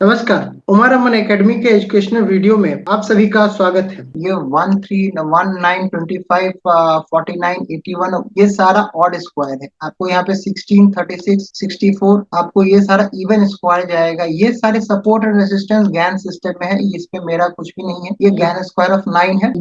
नमस्कार, उमर अमन एकेडमी के educational video में आप सभी का स्वागत है। ये 131925 4981 ये सारा ऑड स्क्वायर है। आपको यहाँ पे 16 36 64 आपको ये सारा इवन स्क्वायर जाएगा। ये सारे support and resistance Gann system में है। इसमें मेरा कुछ भी नहीं है। ये गैन स्क्वायर ऑफ 9 है।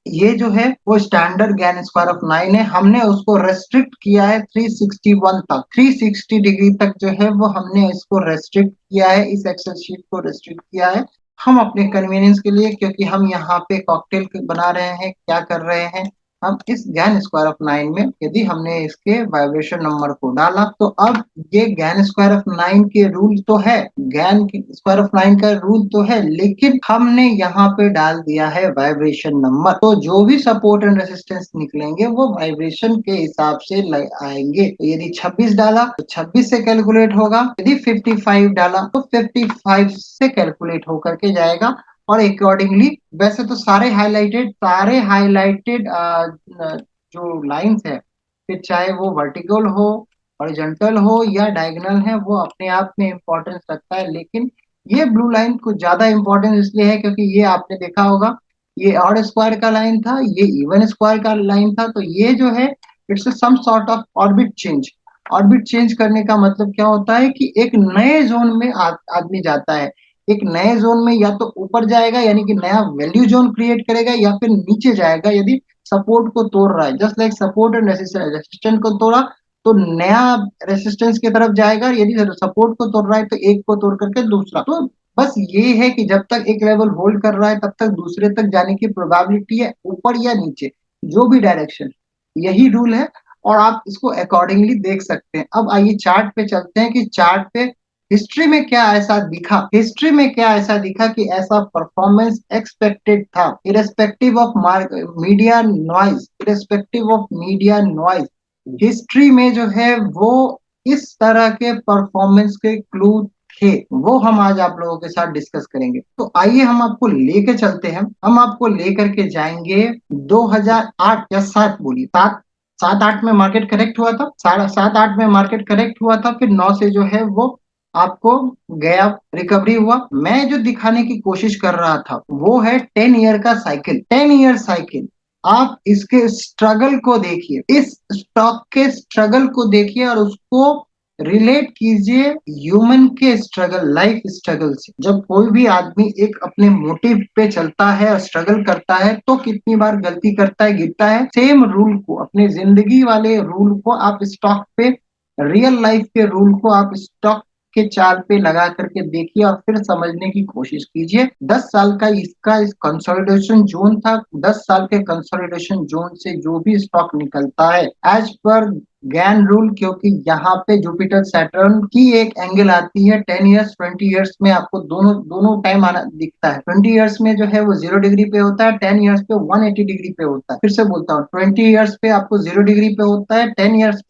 ये जो है वो स्टैंडर्ड गैन स्क्वायर ऑफ 9 है। हमने उसको रेस्ट्रिक्ट किया है 361 तक, 360 डिग्री तक जो है वो हमने इसको रेस्ट्रिक्ट किया है। इस एक्सेल शीट को रेस्ट्रिक्ट किया है हम अपने कन्वीनियंस के लिए, क्योंकि हम यहाँ पे कॉकटेल बना रहे हैं। क्या कर रहे हैं हम इस गैन स्क्वायर ऑफ 9 में, यदि हमने इसके वाइब्रेशन नंबर को डाला तो अब ये गैन स्क्वायर ऑफ 9 के रूल तो है, गैन स्क्वायर ऑफ 9 का रूल तो है, लेकिन हमने यहाँ पे डाल दिया है वाइब्रेशन नंबर। तो जो भी सपोर्ट एंड रेसिस्टेंस निकलेंगे वो वाइब्रेशन के हिसाब से आएंगे। तो यदि 26 डाला तो 26 से कैलकुलेट होगा, यदि 55 डाला तो 55 से कैलकुलेट होकर के जाएगा। और अकॉर्डिंगली वैसे तो सारे हाईलाइटेड जो लाइंस है, फिर चाहे वो वर्टिकल हो, हॉरिजॉन्टल हो या डायगोनल है, वो अपने आप में इंपॉर्टेंस रखता है। लेकिन ये ब्लू लाइन कुछ ज्यादा इंपॉर्टेंस इसलिए है क्योंकि ये आपने देखा होगा, ये ऑड स्क्वायर का लाइन था, ये इवन स्क्वायर का लाइन था। तो ये जो है it's some sort of orbit change. Orbit change करने का मतलब क्या होता है कि एक नए जोन में आदमी जाता है। एक नए जोन में या तो ऊपर जाएगा यानी कि नया वैल्यू जोन क्रिएट करेगा, या फिर नीचे जाएगा यदि सपोर्ट को तोड़ रहा है। Just like support and resistance को तोड़ा तो नया रेसिस्टेंस की तरफ जाएगा। यदि सपोर्ट को तोड़ रहा है तो एक को तोड़ करके दूसरा। तो बस ये है कि जब तक एक लेवल होल्ड कर रहा है तब तक दूसरे तक जाने की प्रोबेबिलिटी है, ऊपर या नीचे, जो भी डायरेक्शन, यही रूल है। और आप इसको अकॉर्डिंगली देख सकते हैं। अब आइए चार्ट पे चलते हैं कि चार्ट पे हिस्ट्री में क्या ऐसा दिखा, हिस्ट्री में क्या ऐसा दिखा कि ऐसा परफॉर्मेंस एक्सपेक्टेड था, irrespective of media noise, irrespective of media noise. History में जो है वो इस तरह के परफॉर्मेंस के क्लू थे, वो हम आज आप लोगों के साथ डिस्कस करेंगे। तो आइए हम आपको लेके चलते हैं। हम आपको लेकर के जाएंगे 2008 या 7, बोलिए 7, 7-8 में मार्केट करेक्ट हुआ था। 7-8 में मार्केट करेक्ट हुआ था, फिर 9 से जो है वो आपको गया, रिकवरी हुआ। मैं जो दिखाने की कोशिश कर रहा था वो है 10 ईयर का साइकिल, 10 ईयर साइकिल। आप इसके स्ट्रगल को देखिए, इस स्टॉक के स्ट्रगल को देखिए और उसको रिलेट कीजिए ह्यूमन के स्ट्रगल, लाइफ स्ट्रगल से। जब कोई भी आदमी एक अपने मोटिव पे चलता है और स्ट्रगल करता है तो कितनी बार गलती करता है, गिरता है। सेम रूल को, अपने जिंदगी वाले रूल को आप स्टॉक पे, रियल लाइफ के रूल को आप स्टॉक के चार्ट पे लगा करके देखिए और फिर समझने की कोशिश कीजिए। 10 साल का इसका इस कंसोलिडेशन जोन था। 10 साल के कंसोलिडेशन जोन से जो भी स्टॉक निकलता है एज पर गैन रूल, क्योंकि यहाँ पे जुपिटर सैटर्न की एक एंगल आती है 10 इयर्स 20 इयर्स में, आपको दोनों दोनों टाइम आना दिखता है। 20 इयर्स में जो है वो 0 डिग्री पे होता है, 10 इयर्स पे 180 डिग्री पे होता है। फिर से बोलता हूँ, 20 इयर्स पे आपको 0 डिग्री पे होता है, 10 इयर्स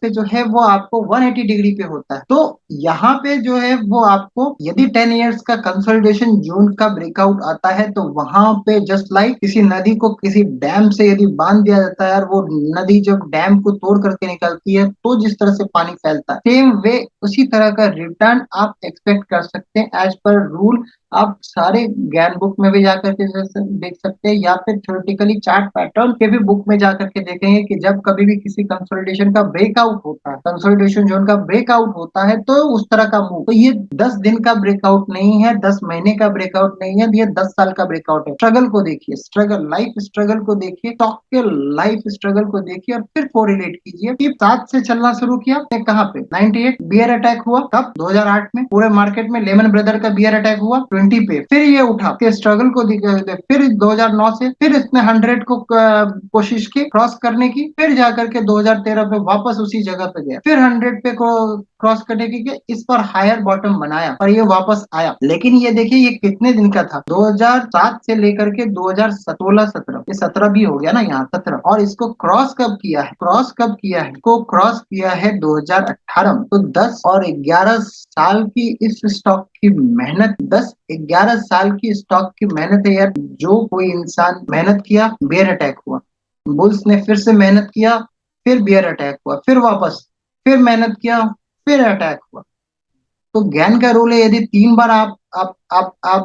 पे जो है वो आपको 180 डिग्री पे होता है। तो यहाँ पे जो है वो आपको, यदि 10 इयर्स का कंसोलिडेशन जोन का ब्रेकआउट आता है तो वहां पे जस्ट लाइक किसी नदी को किसी डैम से यदि बांध दिया जाता है और वो नदी जब डैम को तोड़ करके निकलती है तो जिस तरह से पानी फैलता है, सेम वे उसी तरह का रिटर्न आप एक्सपेक्ट कर सकते हैं एज पर रूल। आप सारे ज्ञान बुक में भी जाकर के देख सकते हैं, या फिर थ्योरेटिकली चार्ट पैटर्न के भी बुक में जाकर के देखेंगे कि जब कभी भी किसी कंसोलिडेशन का ब्रेकआउट होता है, कंसोलिडेशन जोन का ब्रेकआउट होता है, तो उस तरह का मूव। तो ये 10 दिन का ब्रेकआउट नहीं है, 10 महीने का ब्रेकआउट नहीं है, ये 10 साल का ब्रेकआउट है। स्ट्रगल को देखिए, स्ट्रगल, लाइफ स्ट्रगल को देखिए, स्टॉक के लाइफ स्ट्रगल को देखिए और फिर कोरिलेट कीजिए कि 7 से चलना शुरू किया, कहाँ पे 98 बियर अटैक हुआ, तब 2008 में पूरे मार्केट में लेमन ब्रदर का बियर अटैक हुआ 20 पे, फिर ये उठा के स्ट्रगल को फिर 2009 से फिर इसने 100 को कोशिश की क्रॉस करने की, फिर जाकर के 2013 पे वापस उसी जगह पे गया, फिर 100 पे क्रॉस करने की इस पर हायर बॉटम बनाया और ये वापस आया। लेकिन ये देखिए ये कितने दिन का था, 2007 से लेकर के 2016-17, ये 17 भी हो गया ना यहाँ, 17। और इसको क्रॉस कब किया है, क्रॉस कब किया है, इसको क्रॉस किया है 2018 में। तो 10 और 11 साल की इस स्टॉक की मेहनत, 10-11 साल की स्टॉक की मेहनत है यार। जो कोई इंसान मेहनत किया, बेयर अटैक हुआ, बुल्स ने फिर से मेहनत किया, फिर बियर अटैक हुआ, फिर वापस, फिर मेहनत किया, फिर अटैक हुआ। तो गेन का रूल है, यदि 3 बार आप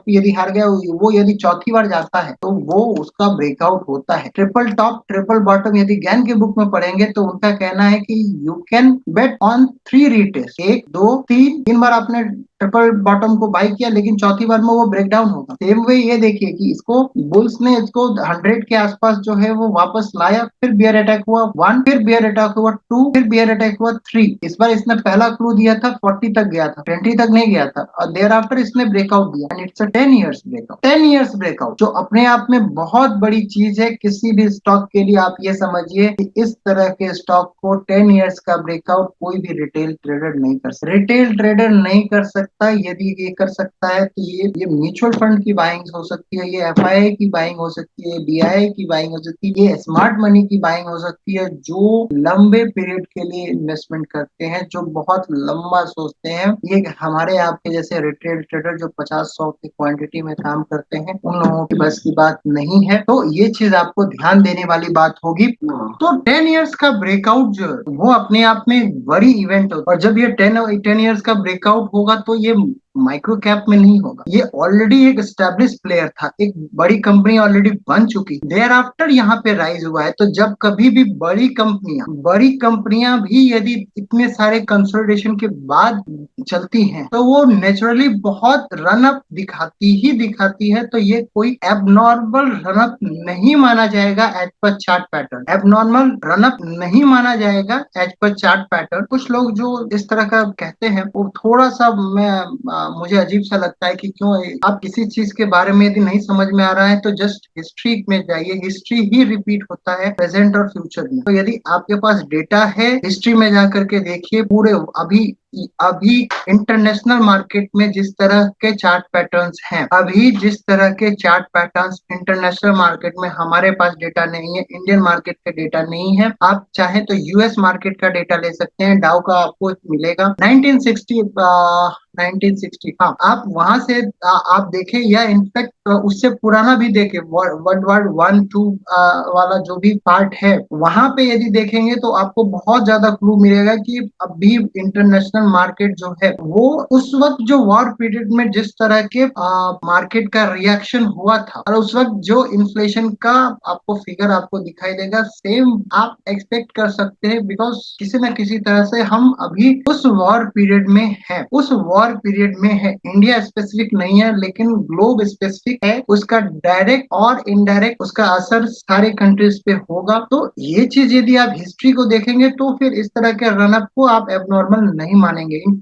यदि हार गए, वो यदि चौथी बार जाता है तो वो उसका ब्रेकआउट होता है। ट्रिपल टॉप ट्रिपल बॉटम यदि गेन के बुक में पढ़ेंगे तो उनका कहना है कि you can bet on 3 retest, 1 2 3 बार आपने ट्रिपल बॉटम को बाई किया, लेकिन चौथी बार में वो ब्रेक डाउन होगा। सेम वे ये देखिए कि इसको बुल्स ने इसको 100 के आसपास जो है वो वापस लाया, फिर बियर अटैक हुआ 1, फिर बियर अटैक हुआ 2, फिर बियर अटैक हुआ 3। इस बार इसने पहला क्लू दिया था 40 तक गया था, 20 तक नहीं गया था, और देयर आफ्टर इसने ब्रेकआउट दिया and it's a 10 years breakout. 10 years breakout जो अपने आप में बहुत बड़ी चीज है किसी भी स्टॉक के लिए। आप ये समझिए कि इस तरह के स्टॉक को 10 इयर्स का ब्रेकआउट कोई भी रिटेल ट्रेडर नहीं कर सकता। रिटेल ट्रेडर नहीं कर सकता। यदि ये कर सकता है तो ये म्यूचुअल फंड की बाइंग हो सकती है, ये एफआईआई की बाइंग हो सकती है, बीआईआई की बाइंग हो सकती है, ये स्मार्ट मनी की बाइंग हो सकती है, जो लंबे पीरियड के लिए इन्वेस्टमेंट करते हैं, जो बहुत लंबा सोचते हैं। ये हमारे आपके जैसे रिटेल ट्रेडर जो 50-100 की क्वांटिटी में काम करते हैं, उन लोगों की बस की बात नहीं है। तो ये चीज आपको ध्यान देने वाली बात होगी। तो 10 इयर्स का ब्रेकआउट जो है वो अपने आप में एक बड़ी इवेंट होता है, और जब ये 10 इयर्स का ब्रेकआउट होगा तो ये माइक्रो कैप में नहीं होगा, ये ऑलरेडी एक स्टैब्लिश प्लेयर था, एक बड़ी कंपनी ऑलरेडी बन चुकी, देयर आफ्टर यहाँ पे राइज हुआ है। तो जब कभी भी बड़ी कंपनियां भी यदि इतने सारे कंसोलिडेशन के बाद चलती हैं तो वो नेचुरली बहुत रन अप दिखाती है। तो ये कोई एबनॉर्मल रन अप नहीं माना जाएगा as per chart pattern, abnormal run up नहीं माना जाएगा एज पर चार्ट पैटर्न। कुछ लोग जो इस तरह का कहते हैं वो थोड़ा सा मुझे अजीब सा लगता है कि क्यों आप किसी चीज के बारे में यदि नहीं समझ में आ रहा है तो जस्ट हिस्ट्री में जाइए, हिस्ट्री ही रिपीट होता है प्रेजेंट और फ्यूचर में। तो यदि आपके पास डेटा है, हिस्ट्री में जाकर के देखिए पूरे अभी अभी इंटरनेशनल मार्केट में जिस तरह के चार्ट पैटर्न्स हैं, अभी जिस तरह के चार्ट पैटर्न्स इंटरनेशनल मार्केट में हमारे पास डेटा नहीं है, इंडियन मार्केट का डेटा नहीं है। आप चाहे तो यूएस मार्केट का डेटा ले सकते हैं, डाउ का आपको मिलेगा 1960, हाँ आप वहां से आप देखें, या इनफैक्ट उससे पुराना भी देखें, वर्ल्ड वार 1 2 वाला जो भी पार्ट है वहां पे यदि देखेंगे तो आपको बहुत ज्यादा क्लू मिलेगा कि अभी इंटरनेशनल मार्केट जो है वो उस वक्त जो वॉर पीरियड में जिस तरह के मार्केट का रिएक्शन हुआ था, और उस वक्त जो इन्फ्लेशन का आपको फिगर आपको दिखाई देगा, सेम आप एक्सपेक्ट कर सकते हैं, बिकॉज किसी न किसी तरह से हम अभी उस वॉर पीरियड में है, उस वॉर पीरियड में है। इंडिया स्पेसिफिक नहीं है लेकिन ग्लोब स्पेसिफिक है, उसका डायरेक्ट और इनडायरेक्ट उसका असर सारे कंट्रीज पे होगा। तो ये चीज यदि आप हिस्ट्री को देखेंगे तो फिर इस तरह के रनअप को आप एबनॉर्मल नहीं मानेंगे।